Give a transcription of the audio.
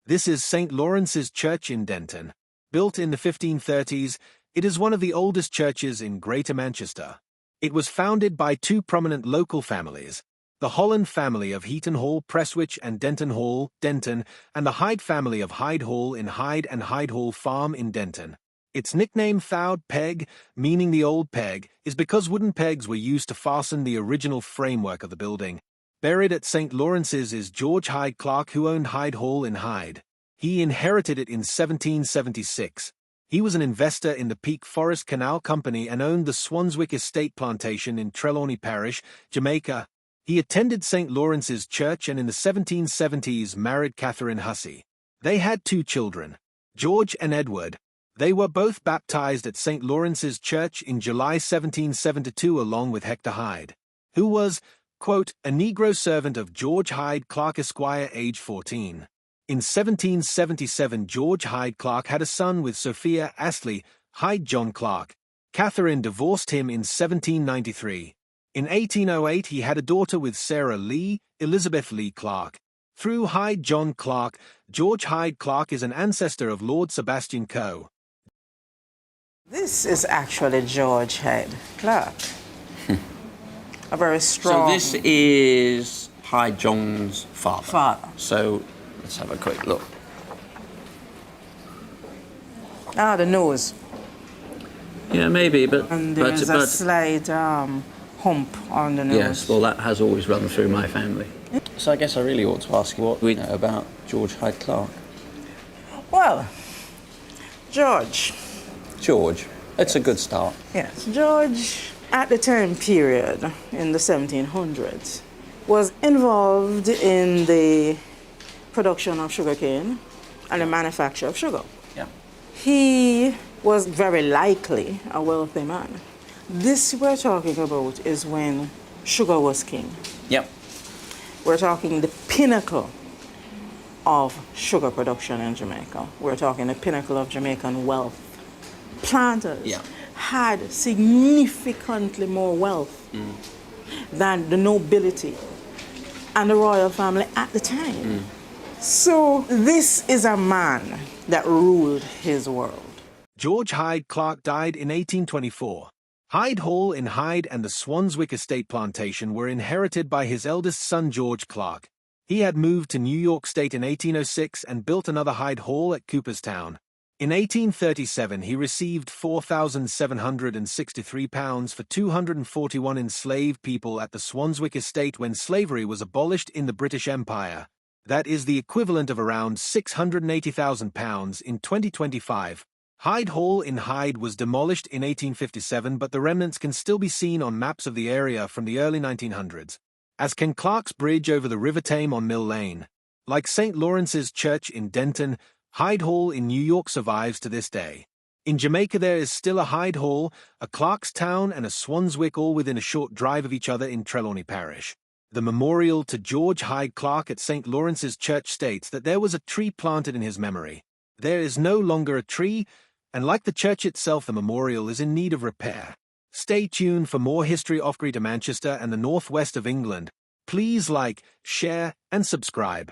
This is St. Lawrence's Church in Denton. Built in the 1530s, it is one of the oldest churches in Greater Manchester. It was founded by two prominent local families, the Holland family of Hyde Hall, Prestwich and Denton Hall, Denton, and the Hyde family of Hyde Hall in Hyde and Hyde Hall Farm in Denton. Its nickname Thowd Peg, meaning the old peg, is because wooden pegs were used to fasten the original framework of the building. Buried at St. Lawrence's is George Hyde Clarke, who owned Hyde Hall in Hyde. He inherited it in 1776. He was an investor in the Peak Forest Canal Company and owned the Swanswick Estate plantation in Trelawny parish, Jamaica. He attended St. Lawrence's Church and in the 1770s married Catherine Hussey. They had two children, George and Edward. They were both baptized at St. Lawrence's Church in July 1772 along with Hector Hyde, who was, quote, a Negro servant of George Hyde Clarke Esquire, age 14. In 1777 George Hyde Clarke had a son with Sophia Astley, Hyde John Clarke. Catherine divorced him in 1793. In 1808 he had a daughter with Sarah Lee, Elizabeth Lee Clarke. Through Hyde John Clarke, George Hyde Clarke is an ancestor of Lord Sebastian Coe. This is actually George Hyde Clarke. A very strong... So this is Hyde John's father. So let's have a quick look. Ah, the nose. Yeah, maybe, but... And there's a slight hump on the nose. Yes, well, that has always run through my family. So I guess I really ought to ask you what we know about George Hyde Clarke. Well, George, it's a good start. Yes, George, at the time period in the 1700s, was involved in the production of sugarcane and the manufacture of sugar. Yeah. He was very likely a wealthy man. This we're talking about is when sugar was king. Yep. We're talking the pinnacle of sugar production in Jamaica. We're talking the pinnacle of Jamaican wealth. Planters had significantly more wealth than the nobility and the royal family at the time. So this is a man that ruled his world. George Hyde Clarke died in 1824. Hyde Hall in Hyde and the Swanswick Estate plantation were inherited by his eldest son George Clarke. He had moved to New York State in 1806 and built another Hyde Hall at Cooperstown. In 1837 he received £4,763 for 241 enslaved people at the Swanswick Estate when slavery was abolished in the British Empire. That is the equivalent of around £680,000 in 2025. Hyde Hall in Hyde was demolished in 1857, but the remnants can still be seen on maps of the area from the early 1900s, as can Clarke's Bridge over the River Tame on Mill Lane. Like St. Lawrence's Church in Denton, Hyde Hall in New York survives to this day. In Jamaica there is still a Hyde Hall, a Clarkstown and a Swanswick, all within a short drive of each other in Trelawny parish. The memorial to George Hyde Clarke at St. Lawrence's Church states that there was a tree planted in his memory. There is no longer a tree, and like the church itself, the memorial is in need of repair. Stay tuned for more history off Greater Manchester and the northwest of England. Please like, share, and subscribe.